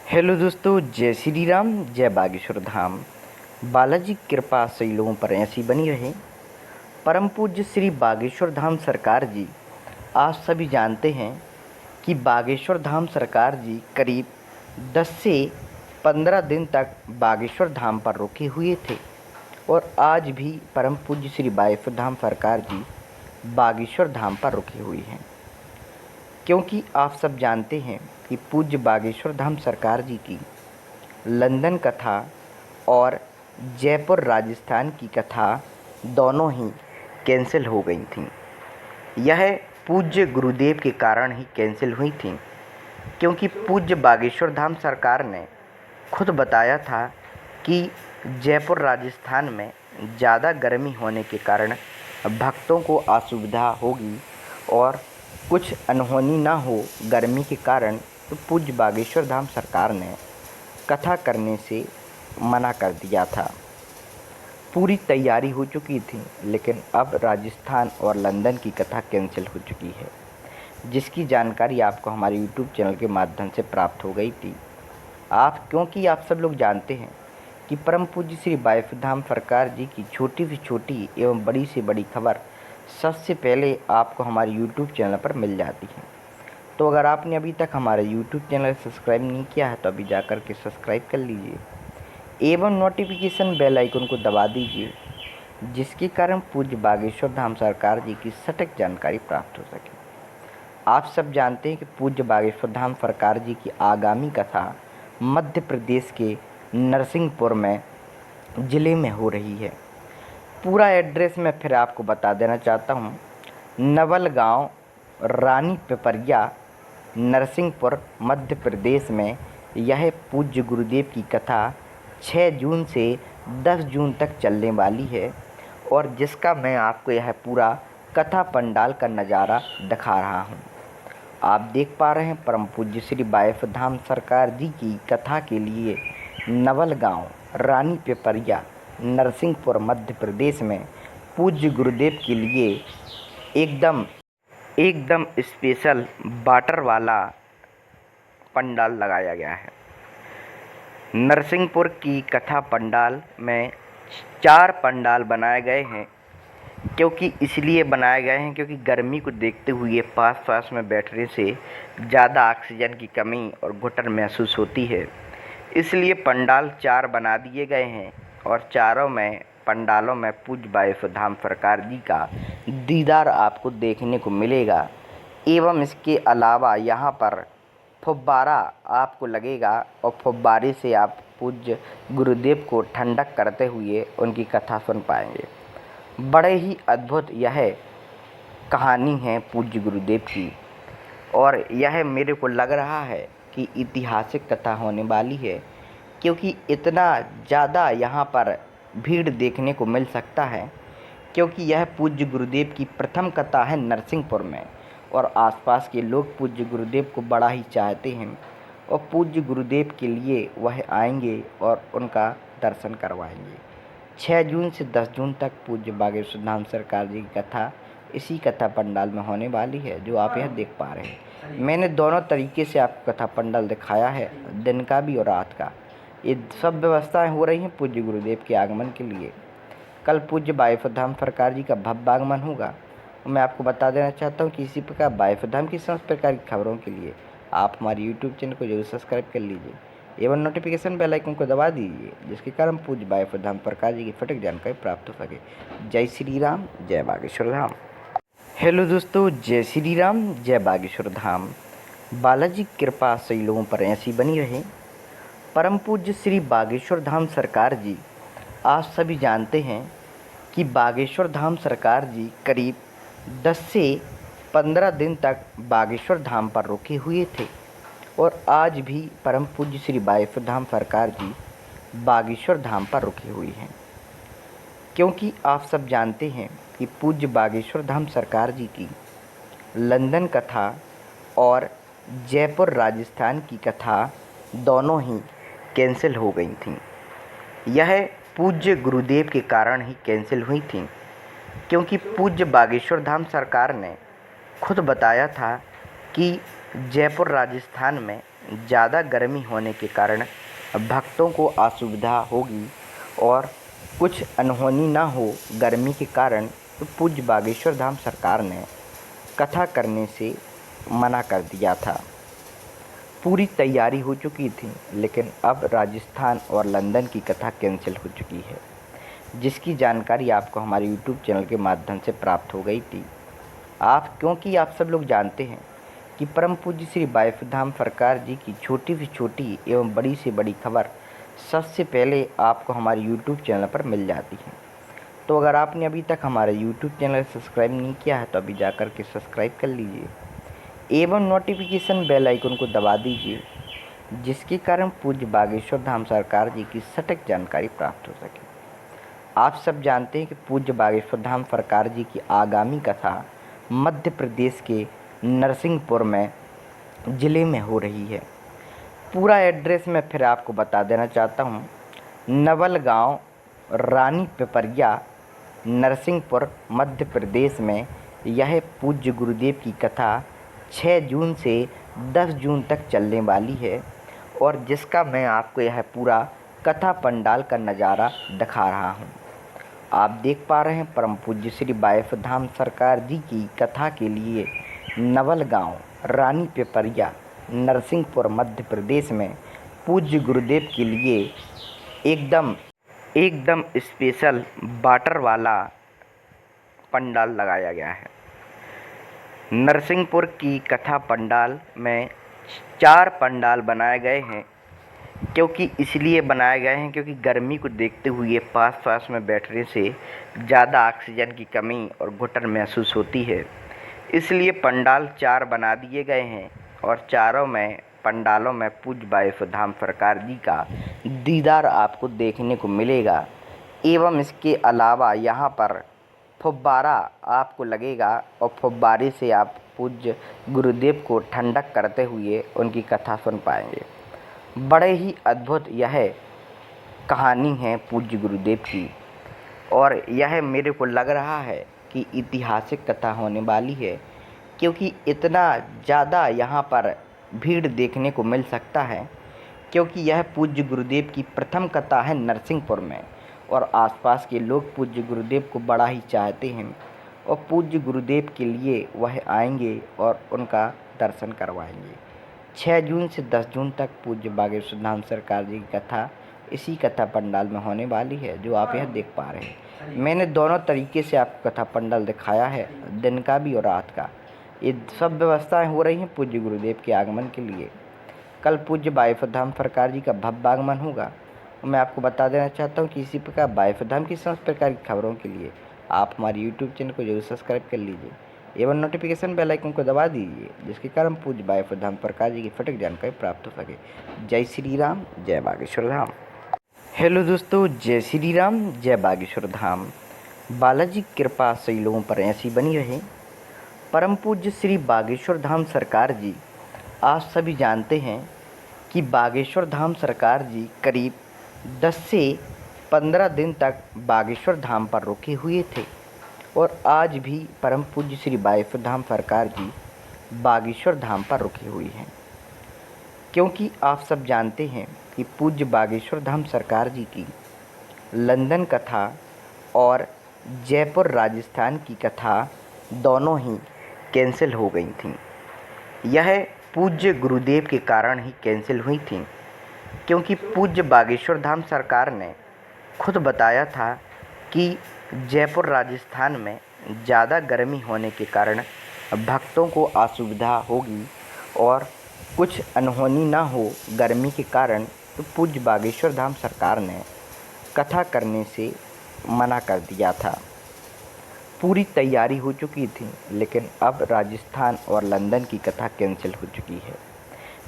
Hello दोस्तों, जय श्री राम, जय बागेश्वर धाम। बालाजी की कृपा सभी लोगों पर ऐसी बनी रहे। परम पूज्य श्री बागेश्वर धाम सरकार जी, आप सभी जानते हैं कि बागेश्वर धाम सरकार जी करीब 10 से 15 दिन तक बागेश्वर धाम पर रुके हुए थे और आज भी परम पूज्य श्री बागेश्वर धाम सरकार जी बागेश्वर धाम पर रुके हुए हैं। क्योंकि आप सब जानते हैं कि पूज्य बागेश्वर धाम सरकार जी की लंदन कथा और जयपुर राजस्थान की कथा दोनों ही कैंसिल हो गई थीं। यह पूज्य गुरुदेव के कारण ही कैंसिल हुई थीं, क्योंकि पूज्य बागेश्वर धाम सरकार ने खुद बताया था कि जयपुर राजस्थान में ज़्यादा गर्मी होने के कारण भक्तों को असुविधा होगी और कुछ अनहोनी ना हो गर्मी के कारण, तो पूज्य बागेश्वर धाम सरकार ने कथा करने से मना कर दिया था। पूरी तैयारी हो चुकी थी, लेकिन अब राजस्थान और लंदन की कथा कैंसिल हो चुकी है, जिसकी जानकारी आपको हमारे यूट्यूब चैनल के माध्यम से प्राप्त हो गई थी। क्योंकि आप सब लोग जानते हैं कि परम पूज्य श्री बागेश्वर धाम सरकार जी की छोटी से छोटी एवं बड़ी से बड़ी खबर सबसे पहले आपको हमारे यूट्यूब चैनल पर मिल जाती है। तो अगर आपने अभी तक हमारे यूट्यूब चैनल सब्सक्राइब नहीं किया है तो अभी जाकर के सब्सक्राइब कर लीजिए एवं नोटिफिकेशन बेल आइकन को दबा दीजिए, जिसके कारण पूज्य बागेश्वर धाम सरकार जी की सटीक जानकारी प्राप्त हो सके। आप सब जानते हैं कि पूज्य बागेश्वर धाम सरकार जी की आगामी कथा मध्य प्रदेश के नरसिंहपुर में ज़िले में हो रही है। पूरा एड्रेस मैं फिर आपको बता देना चाहता हूँ। नवल गाँव, रानी पिपरिया, नरसिंहपुर, मध्य प्रदेश में यह पूज्य गुरुदेव की कथा 6 जून से 10 जून तक चलने वाली है और जिसका मैं आपको यह पूरा कथा पंडाल का नज़ारा दिखा रहा हूँ। आप देख पा रहे हैं परम पूज्य श्री बागेश्वर धाम सरकार जी की कथा के लिए नवल गाँव, रानी पिपरिया, नरसिंहपुर, मध्य प्रदेश में पूज्य गुरुदेव के लिए एकदम स्पेशल वाटर वाला पंडाल लगाया गया है। नरसिंहपुर की कथा पंडाल में 4 पंडाल बनाए गए हैं, इसलिए बनाए गए हैं क्योंकि गर्मी को देखते हुए पास में बैठने से ज़्यादा ऑक्सीजन की कमी और घुटन महसूस होती है। इसलिए पंडाल 4 बना दिए गए हैं और चारों में पंडालों में पूज्य बागेश्वर धाम सरकार जी का दीदार आपको देखने को मिलेगा एवं इसके अलावा यहाँ पर फुब्बारा आपको लगेगा और फुब्बारे से आप पूज्य गुरुदेव को ठंडक करते हुए उनकी कथा सुन पाएंगे। बड़े ही अद्भुत यह कहानी है पूज्य गुरुदेव की और यह मेरे को लग रहा है कि ऐतिहासिक कथा होने वाली है, क्योंकि इतना ज़्यादा यहाँ पर भीड़ देखने को मिल सकता है, क्योंकि यह पूज्य गुरुदेव की प्रथम कथा है नरसिंहपुर में और आसपास के लोग पूज्य गुरुदेव को बड़ा ही चाहते हैं और पूज्य गुरुदेव के लिए वह आएंगे और उनका दर्शन करवाएंगे। 6 जून से 10 जून तक पूज्य बागेश्वर धाम सरकार जी की कथा इसी कथा पंडाल में होने वाली है, जो आप यहाँ देख पा रहे हैं। मैंने दोनों तरीके से आपको कथा पंडाल दिखाया है, दिन का भी और रात का। ये सब व्यवस्थाएं हो रही हैं पूज्य गुरुदेव के आगमन के लिए। कल पूज्य बागेश्वर धाम सरकार जी का भव्य आगमन होगा। मैं आपको बता देना चाहता हूँ कि इसी प्रकार बागेश्वर धाम की समस्त प्रकार की खबरों के लिए आप हमारे यूट्यूब चैनल को जरूर सब्सक्राइब कर लीजिए एवं नोटिफिकेशन बेल आइकन को दबा दीजिए, जिसके कारण पूज्य बागेश्वर धाम सरकार जी की सटीक जानकारी प्राप्त हो सके। जय श्री राम, जय बागेश्वर धाम। हेलो दोस्तों, जय श्री राम, जय बागेश्वर धाम। बालाजी की कृपा सभी लोगों पर ऐसी बनी रहे। परम पूज्य श्री बागेश्वर धाम सरकार जी, आप सभी जानते हैं कि बागेश्वर धाम सरकार जी करीब 10 से 15 दिन तक बागेश्वर धाम पर रुके हुए थे और आज भी परम पूज्य श्री बागेश्वर धाम सरकार जी बागेश्वर धाम पर रुके हुए हैं, क्योंकि आप सब जानते हैं कि पूज्य बागेश्वर धाम सरकार जी की लंदन कथा और जयपुर राजस्थान की कथा दोनों ही कैंसिल हो गई थीं। यह पूज्य गुरुदेव के कारण ही कैंसिल हुई थीं, क्योंकि पूज्य बागेश्वर धाम सरकार ने खुद बताया था कि जयपुर राजस्थान में ज़्यादा गर्मी होने के कारण भक्तों को असुविधा होगी और कुछ अनहोनी ना हो गर्मी के कारण, तो पूज्य बागेश्वर धाम सरकार ने कथा करने से मना कर दिया था। पूरी तैयारी हो चुकी थी, लेकिन अब राजस्थान और लंदन की कथा कैंसिल हो चुकी है, जिसकी जानकारी आपको हमारे यूट्यूब चैनल के माध्यम से प्राप्त हो गई थी। क्योंकि आप सब लोग जानते हैं कि परम पूज्य श्री बागेश्वर धाम सरकार जी की छोटी से छोटी एवं बड़ी से बड़ी खबर सबसे पहले आपको हमारे यूट्यूब चैनल पर मिल जाती है। तो अगर आपने अभी तक हमारे यूट्यूब चैनल सब्सक्राइब नहीं किया है तो अभी जाकर के सब्सक्राइब कर लीजिए एवं नोटिफिकेशन बेल आइकन को दबा दीजिए, जिसके कारण पूज्य बागेश्वर धाम सरकार जी की सटीक जानकारी प्राप्त हो सके। आप सब जानते हैं कि पूज्य बागेश्वर धाम सरकार जी की आगामी कथा मध्य प्रदेश के नरसिंहपुर में ज़िले में हो रही है। पूरा एड्रेस मैं फिर आपको बता देना चाहता हूँ। नवल गांव, रानी पिपरिया, नरसिंहपुर, मध्य प्रदेश में यह पूज्य गुरुदेव की कथा 6 जून से 10 जून तक चलने वाली है और जिसका मैं आपको यह पूरा कथा पंडाल का नज़ारा दिखा रहा हूँ। आप देख पा रहे हैं परम पूज्य श्री बागेश्वर धाम सरकार जी की कथा के लिए नवल गांव, रानी पिपरिया, नरसिंहपुर, मध्य प्रदेश में पूज्य गुरुदेव के लिए एकदम स्पेशल वाटर वाला पंडाल लगाया गया है। नरसिंहपुर की कथा पंडाल में 4 पंडाल बनाए गए हैं, क्योंकि इसलिए बनाए गए हैं क्योंकि गर्मी को देखते हुए पास में बैठने से ज़्यादा ऑक्सीजन की कमी और घुटन महसूस होती है, इसलिए पंडाल 4 बना दिए गए हैं और चारों में पंडालों में पूज्य बागेश्वर धाम सरकार जी का दीदार आपको देखने को मिलेगा। एवं इसके अलावा यहाँ पर फुब्बारा आपको लगेगा और फुब्बारे से आप पूज्य गुरुदेव को ठंडक करते हुए उनकी कथा सुन पाएंगे। बड़े ही अद्भुत यह कहानी है पूज्य गुरुदेव की और यह मेरे को लग रहा है कि ऐतिहासिक कथा होने वाली है, क्योंकि इतना ज़्यादा यहाँ पर भीड़ देखने को मिल सकता है, क्योंकि यह पूज्य गुरुदेव की प्रथम कथा है नरसिंहपुर में और आसपास के लोग पूज्य गुरुदेव को बड़ा ही चाहते हैं और पूज्य गुरुदेव के लिए वह आएंगे और उनका दर्शन करवाएंगे। 6 जून से 10 जून तक पूज्य बागेश्वर धाम सरकार जी की कथा इसी कथा पंडाल में होने वाली है, जो आप यह देख पा रहे हैं। मैंने दोनों तरीके से आपको कथा पंडाल दिखाया है, दिन का भी और रात का। ये सब व्यवस्थाएं हो रही हैं पूज्य गुरुदेव के आगमन के लिए। कल पूज्य बागेश्वर धाम सरकार जी का भव्य आगमन होगा। मैं आपको बता देना चाहता हूँ कि इसी प्रकार बागेश्वर धाम की समस्त प्रकार की खबरों के लिए आप हमारे यूट्यूब चैनल को जरूर सब्सक्राइब कर लीजिए एवं नोटिफिकेशन बेल आइकन को दबा दीजिए, जिसके कारण पूज्य बागेश्वर धाम सरकार जी की सटीक जानकारी प्राप्त हो सके। जय श्री राम, जय बागेश्वर धाम। हेलो दोस्तों, जय श्री राम, जय बागेश्वर धाम। बालाजी की कृपा सही लोगों पर ऐसी बनी रहे। परम पूज्य श्री बागेश्वर धाम सरकार जी, आप सभी जानते हैं कि बागेश्वर धाम सरकार जी करीब 10 से 15 दिन तक बागेश्वर धाम पर रुके हुए थे और आज भी परम पूज्य श्री बागेश्वर धाम सरकार जी बागेश्वर धाम पर रुके हुए हैं, क्योंकि आप सब जानते हैं कि पूज्य बागेश्वर धाम सरकार जी की लंदन कथा और जयपुर राजस्थान की कथा दोनों ही कैंसिल हो गई थी। यह पूज्य गुरुदेव के कारण ही कैंसिल हुई थी, क्योंकि पूज्य बागेश्वर धाम सरकार ने खुद बताया था कि जयपुर राजस्थान में ज़्यादा गर्मी होने के कारण भक्तों को असुविधा होगी और कुछ अनहोनी ना हो गर्मी के कारण, तो पूज्य बागेश्वर धाम सरकार ने कथा करने से मना कर दिया था। पूरी तैयारी हो चुकी थी, लेकिन अब राजस्थान और लंदन की कथा कैंसिल हो चुकी है,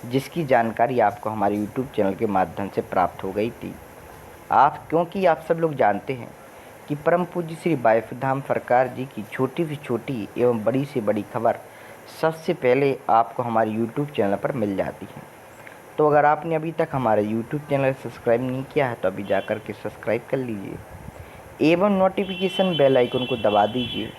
जिसकी जानकारी आपको हमारे यूट्यूब चैनल के माध्यम से प्राप्त हो गई थी। क्योंकि आप सब लोग जानते हैं कि परम पूज्य श्री बागेश्वर धाम सरकार जी की छोटी से छोटी एवं बड़ी से बड़ी खबर सबसे पहले आपको हमारे यूट्यूब चैनल पर मिल जाती है। तो अगर आपने अभी तक हमारे यूट्यूब चैनल सब्सक्राइब नहीं किया है तो अभी जाकर के सब्सक्राइब कर लीजिए एवं नोटिफिकेशन बेल आइकन को दबा दीजिए,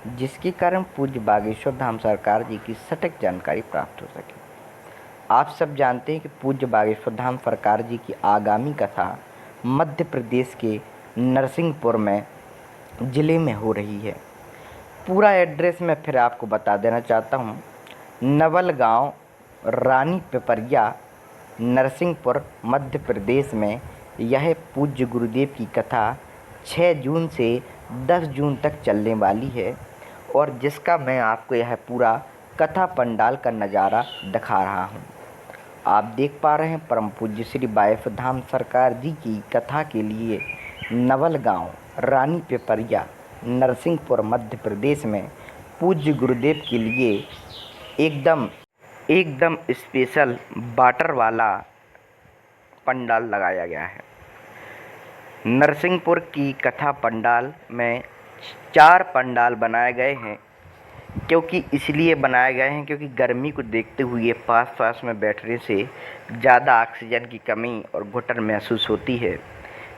जिसके कारण पूज्य बागेश्वर धाम सरकार जी की सटीक जानकारी प्राप्त हो सके। आप सब जानते हैं कि पूज्य बागेश्वर धाम सरकार जी की आगामी कथा मध्य प्रदेश के नरसिंहपुर में ज़िले में हो रही है। पूरा एड्रेस मैं फिर आपको बता देना चाहता हूँ। नवल गांव, रानी पिपरिया, नरसिंहपुर, मध्य प्रदेश में यह पूज्य गुरुदेव की कथा 6 जून से 10 जून तक चलने वाली है और जिसका मैं आपको यह पूरा कथा पंडाल का नज़ारा दिखा रहा हूँ। आप देख पा रहे हैं परम पूज्य श्री बागेश्वर धाम सरकार जी की कथा के लिए नवल गांव, रानी पिपरिया, नरसिंहपुर, मध्य प्रदेश में पूज्य गुरुदेव के लिए एकदम स्पेशल वाटर वाला पंडाल लगाया गया है। नरसिंहपुर की कथा पंडाल में 4 पंडाल बनाए गए हैं। क्योंकि इसलिए बनाए गए हैं क्योंकि गर्मी को देखते हुए पास में बैठने से ज़्यादा ऑक्सीजन की कमी और घुटन महसूस होती है।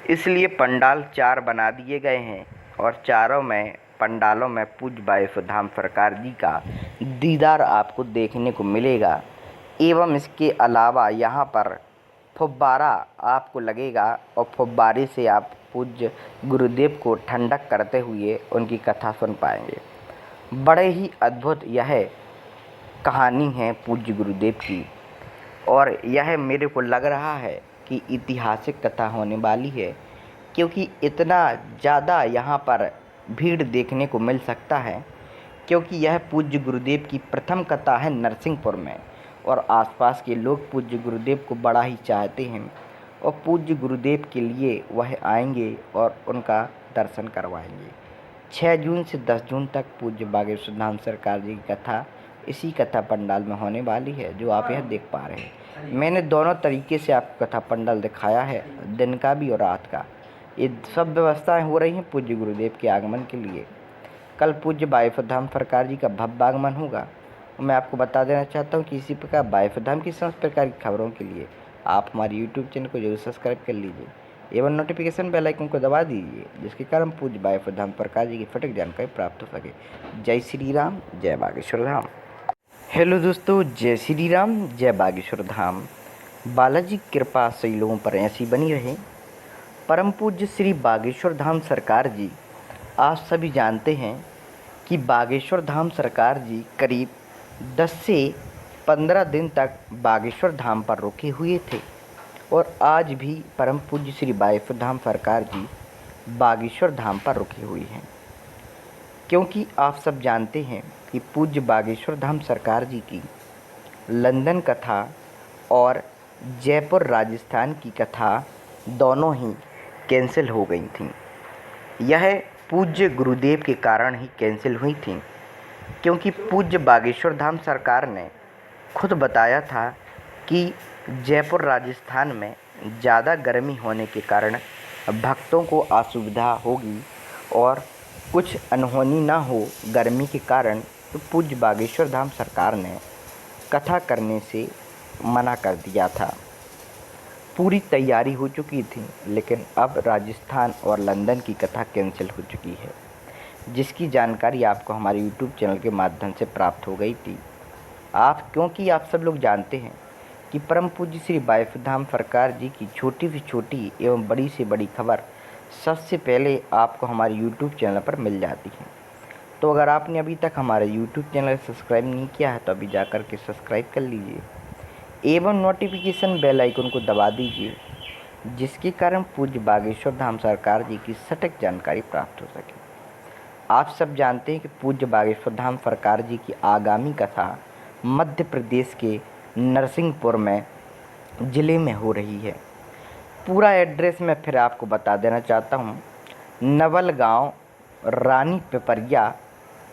इसलिए पंडाल 4 बना दिए गए हैं और चारों में पंडालों में पूज्य बागेश्वर धाम सरकार जी का दीदार आपको देखने को मिलेगा। एवं इसके अलावा यहाँ पर फुब्बारा आपको लगेगा और फुब्बारे से आप पूज्य गुरुदेव को ठंडक करते हुए उनकी कथा सुन पाएंगे। बड़े ही अद्भुत यह कहानी है पूज्य गुरुदेव की और यह मेरे को लग रहा है कि ऐतिहासिक कथा होने वाली है, क्योंकि इतना ज़्यादा यहाँ पर भीड़ देखने को मिल सकता है। क्योंकि यह पूज्य गुरुदेव की प्रथम कथा है नरसिंहपुर में और आसपास के लोग पूज्य गुरुदेव को बड़ा ही चाहते हैं और पूज्य गुरुदेव के लिए वह आएंगे और उनका दर्शन करवाएंगे। 6 जून से 10 जून तक पूज्य बागेश्वर धाम सरकार जी की कथा इसी कथा पंडाल में होने वाली है, जो आप यह देख पा रहे हैं। मैंने दोनों तरीके से आपको कथा पंडाल दिखाया है, दिन का भी और रात का। ये सब व्यवस्थाएं हो रही हैं पूज्य गुरुदेव के आगमन के लिए। कल पूज्य बागेश्वर धाम सरकार जी का भव्य आगमन होगा। मैं आपको बता देना चाहता हूँ कि इसी प्रकार बागेश्वर धाम की समस्त प्रकार की खबरों के लिए आप हमारे यूट्यूब चैनल को जरूर सब्सक्राइब कर लीजिए एवं नोटिफिकेशन बेल आइकन को दबा दीजिए, जिसके कारण पूज्य बागेश्वर धाम सरकार जी की सटीक जानकारी प्राप्त हो सके। जय श्री राम, जय बागेश्वर धाम। हेलो दोस्तों, जय श्री राम, जय बागेश्वर धाम। बालाजी की कृपा सही लोगों पर ऐसी बनी रहे। परम पूज्य श्री बागेश्वर धाम सरकार जी, आप सभी जानते हैं कि बागेश्वर धाम सरकार जी करीब 10 से 15 दिन तक बागेश्वर धाम पर रुके हुए थे और आज भी परम पूज्य श्री बागेश्वर धाम सरकार जी बागेश्वर धाम पर रुकी हुई हैं। क्योंकि आप सब जानते हैं कि पूज्य बागेश्वर धाम सरकार जी की लंदन कथा और जयपुर राजस्थान की कथा दोनों ही कैंसिल हो गई थीं। यह पूज्य गुरुदेव के कारण ही कैंसिल हुई थीं, क्योंकि पूज्य बागेश्वर धाम सरकार ने खुद बताया था कि जयपुर राजस्थान में ज़्यादा गर्मी होने के कारण भक्तों को असुविधा होगी और कुछ अनहोनी ना हो गर्मी के कारण, तो पूज्य बागेश्वर धाम सरकार ने कथा करने से मना कर दिया था। पूरी तैयारी हो चुकी थी, लेकिन अब राजस्थान और लंदन की कथा कैंसिल हो चुकी है, जिसकी जानकारी आपको हमारे यूट्यूब चैनल के माध्यम से प्राप्त हो गई थी। क्योंकि आप सब लोग जानते हैं कि परम पूज्य श्री बागेश्वर धाम सरकार जी की छोटी से छोटी एवं बड़ी से बड़ी खबर सबसे पहले आपको हमारे यूट्यूब चैनल पर मिल जाती है। तो अगर आपने अभी तक हमारे यूट्यूब चैनल सब्सक्राइब नहीं किया है तो अभी जाकर के सब्सक्राइब कर लीजिए एवं नोटिफिकेशन बेल आइकन को दबा दीजिए, जिसके कारण पूज्य बागेश्वर धाम सरकार जी की सटीक जानकारी प्राप्त हो सके। आप सब जानते हैं कि पूज्य बागेश्वर धाम सरकार जी की आगामी कथा मध्य प्रदेश के नरसिंहपुर में ज़िले में हो रही है। पूरा एड्रेस मैं फिर आपको बता देना चाहता हूँ। नवल गांव, रानी पिपरिया,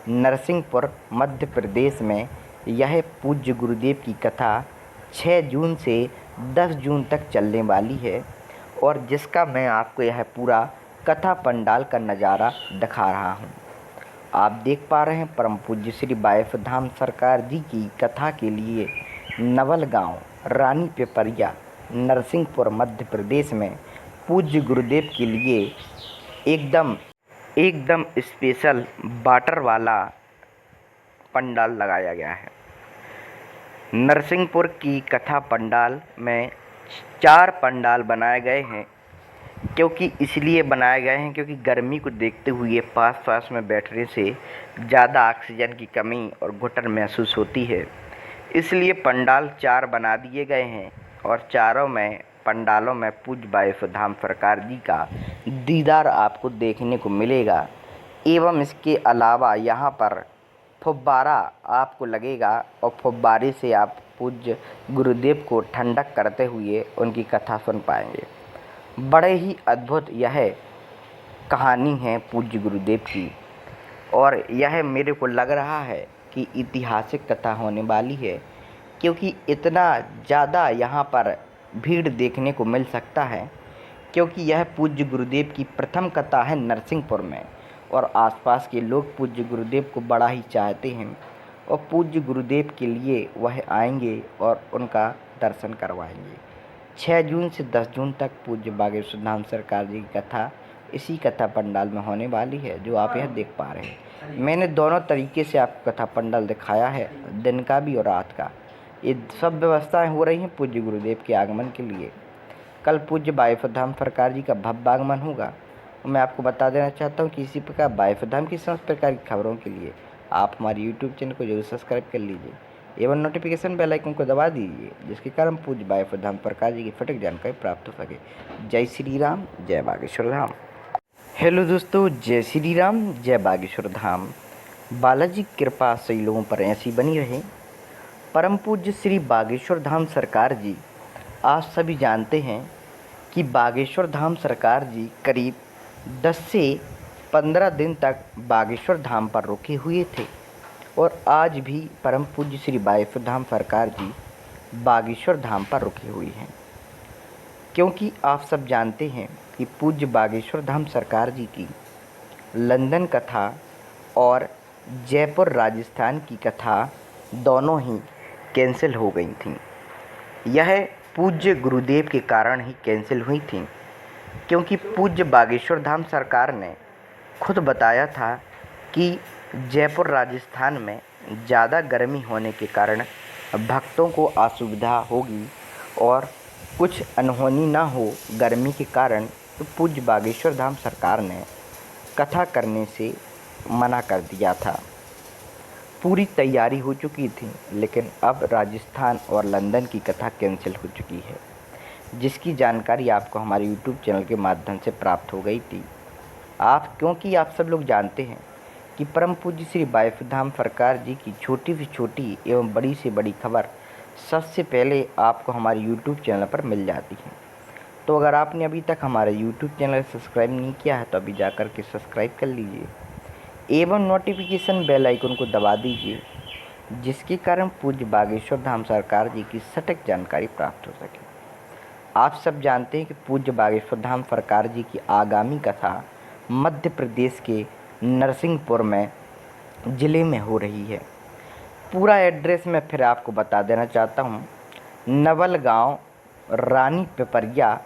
नरसिंहपुर, मध्य प्रदेश में यह पूज्य गुरुदेव की कथा 6 जून से 10 जून तक चलने वाली है और जिसका मैं आपको यह पूरा कथा पंडाल का नज़ारा दिखा रहा हूँ। आप देख पा रहे हैं परम पूज्य श्री बागेश्वर धाम सरकार जी की कथा के लिए नवल गांव, रानी पिपरिया, नरसिंहपुर, मध्य प्रदेश में पूज्य गुरुदेव के लिए एकदम स्पेशल वाटर वाला पंडाल लगाया गया है। नरसिंहपुर की कथा पंडाल में 4 पंडाल बनाए गए हैं। क्योंकि इसलिए बनाए गए हैं क्योंकि गर्मी को देखते हुए पास-पास में बैठने से ज़्यादा ऑक्सीजन की कमी और घुटन महसूस होती है। इसलिए पंडाल 4 बना दिए गए हैं और चारों में पंडालों में पूज्य वायुधाम सरकार जी का दीदार आपको देखने को मिलेगा। एवं इसके अलावा यहाँ पर फुब्बारा आपको लगेगा और फुब्बारे से आप पूज्य गुरुदेव को ठंडक करते हुए उनकी कथा सुन पाएंगे। बड़े ही अद्भुत यह कहानी है पूज्य गुरुदेव की और यह मेरे को लग रहा है कि ऐतिहासिक कथा होने वाली है, क्योंकि इतना ज़्यादा यहाँ पर भीड़ देखने को मिल सकता है। क्योंकि यह पूज्य गुरुदेव की प्रथम कथा है नरसिंहपुर में और आसपास के लोग पूज्य गुरुदेव को बड़ा ही चाहते हैं और पूज्य गुरुदेव के लिए वह आएंगे और उनका दर्शन करवाएंगे। 6 जून से 10 जून तक पूज्य बागेश्वर धाम सरकार जी की कथा इसी कथा पंडाल में होने वाली है, जो आप यह देख पा रहे हैं। मैंने दोनों तरीके से आपको कथा पंडाल दिखाया है, दिन का भी और रात का। ये सब व्यवस्थाएं हो रही हैं पूज्य गुरुदेव के आगमन के लिए। कल पूज्य बागेश्वर धाम सरकार जी का भव्य आगमन होगा और मैं आपको बता देना चाहता हूँ कि इसी प्रकार बागेश्वर धाम की समस्त प्रकार की खबरों के लिए आप हमारे यूट्यूब चैनल को जरूर सब्सक्राइब कर लीजिए एवं नोटिफिकेशन बेल आइकन को दबा दीजिए, जिसके कारण पूज्य बागेश्वर धाम सरकार जी की सटीक जानकारी प्राप्त हो सके। जय श्री राम, जय बागेश्वर धाम। हेलो दोस्तों, जय श्री राम, जय बागेश्वर धाम। बालाजी की कृपा सभी लोगों पर ऐसी बनी रहे। परम पूज्य श्री बागेश्वर धाम सरकार जी, आप सभी जानते हैं कि बागेश्वर धाम सरकार जी करीब 10 से 15 दिन तक बागेश्वर धाम पर रुके हुए थे और आज भी परम पूज्य श्री बागेश्वर धाम सरकार जी बागेश्वर धाम पर रुकी हुई हैं। क्योंकि आप सब जानते हैं कि पूज्य बागेश्वर धाम सरकार जी की लंदन कथा और जयपुर राजस्थान की कथा दोनों ही कैंसिल हो गई थीं। यह पूज्य गुरुदेव के कारण ही कैंसिल हुई थी, क्योंकि पूज्य बागेश्वर धाम सरकार ने खुद बताया था कि जयपुर राजस्थान में ज़्यादा गर्मी होने के कारण भक्तों को असुविधा होगी और कुछ अनहोनी ना हो गर्मी के कारण, तो पूज्य बागेश्वर धाम सरकार ने कथा करने से मना कर दिया था। पूरी तैयारी हो चुकी थी, लेकिन अब राजस्थान और लंदन की कथा कैंसिल हो चुकी है, जिसकी जानकारी आपको हमारे यूट्यूब चैनल के माध्यम से प्राप्त हो गई थी। क्योंकि आप सब लोग जानते हैं कि परम पूज्य श्री बागेश्वर धाम सरकार जी की छोटी से छोटी एवं बड़ी से बड़ी खबर सबसे पहले आपको हमारे यूट्यूब चैनल पर मिल जाती है। तो अगर आपने अभी तक हमारे यूट्यूब चैनल सब्सक्राइब नहीं किया है तो अभी जाकर के सब्सक्राइब कर लीजिए एवं नोटिफिकेशन बेल आइकन को दबा दीजिए, जिसके कारण पूज्य बागेश्वर धाम सरकार जी की सटीक जानकारी प्राप्त हो सके। आप सब जानते हैं कि पूज्य बागेश्वर धाम सरकार जी की आगामी कथा मध्य प्रदेश के नरसिंहपुर में ज़िले में हो रही है। पूरा एड्रेस मैं फिर आपको बता देना चाहता हूँ। नवल गाँव, रानी पिपरिया,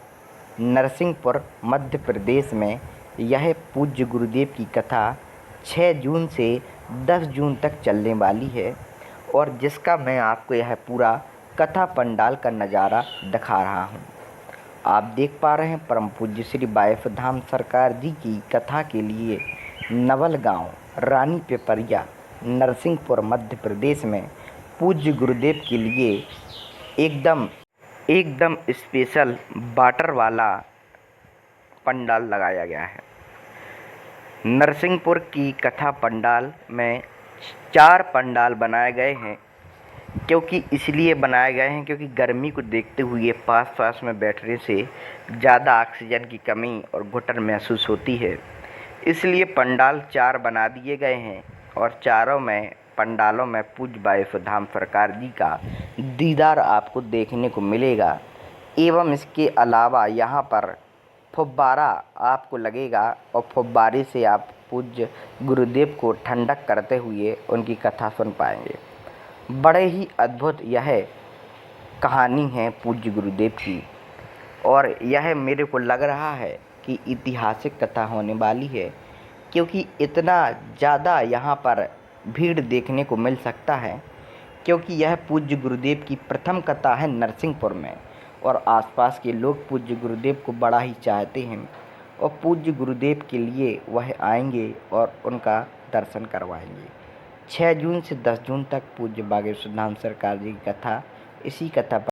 नरसिंहपुर, मध्य प्रदेश में यह पूज्य गुरुदेव की कथा 6 जून से 10 जून तक चलने वाली है और जिसका मैं आपको यह पूरा कथा पंडाल का नज़ारा दिखा रहा हूँ। आप देख पा रहे हैं परम पूज्य श्री बागेश्वर धाम सरकार जी की कथा के लिए नवल गाँव, रानी पिपरिया, नरसिंहपुर, मध्य प्रदेश में पूज्य गुरुदेव के लिए एकदम स्पेशल वाटर वाला पंडाल लगाया गया है। नरसिंहपुर की कथा पंडाल में 4 पंडाल बनाए गए हैं। क्योंकि इसलिए बनाए गए हैं क्योंकि गर्मी को देखते हुए पास में बैठने से ज़्यादा ऑक्सीजन की कमी और घुटन महसूस होती है। इसलिए पंडाल 4 बना दिए गए हैं और चारों में पंडालों में पूज्य बागेश्वर धाम सरकार जी का दीदार आपको देखने को मिलेगा। एवं इसके अलावा यहाँ पर फुब्बारा आपको लगेगा और फुब्बारे से आप पूज्य गुरुदेव को ठंडक करते हुए उनकी कथा सुन पाएंगे। बड़े ही अद्भुत यह कहानी है पूज्य गुरुदेव की और यह मेरे को लग रहा है कि ऐतिहासिक कथा होने वाली है, क्योंकि इतना ज़्यादा यहाँ पर भीड़ देखने को मिल सकता है। क्योंकि यह पूज्य गुरुदेव की प्रथम कथा है नरसिंहपुर में, और आसपास के लोग पूज्य गुरुदेव को बड़ा ही चाहते हैं और पूज्य गुरुदेव के लिए वह आएंगे और उनका दर्शन करवाएंगे। 6 जून से 10 जून तक पूज्य बागेश्वर धाम सरकार जी की कथा, इसी कथा पर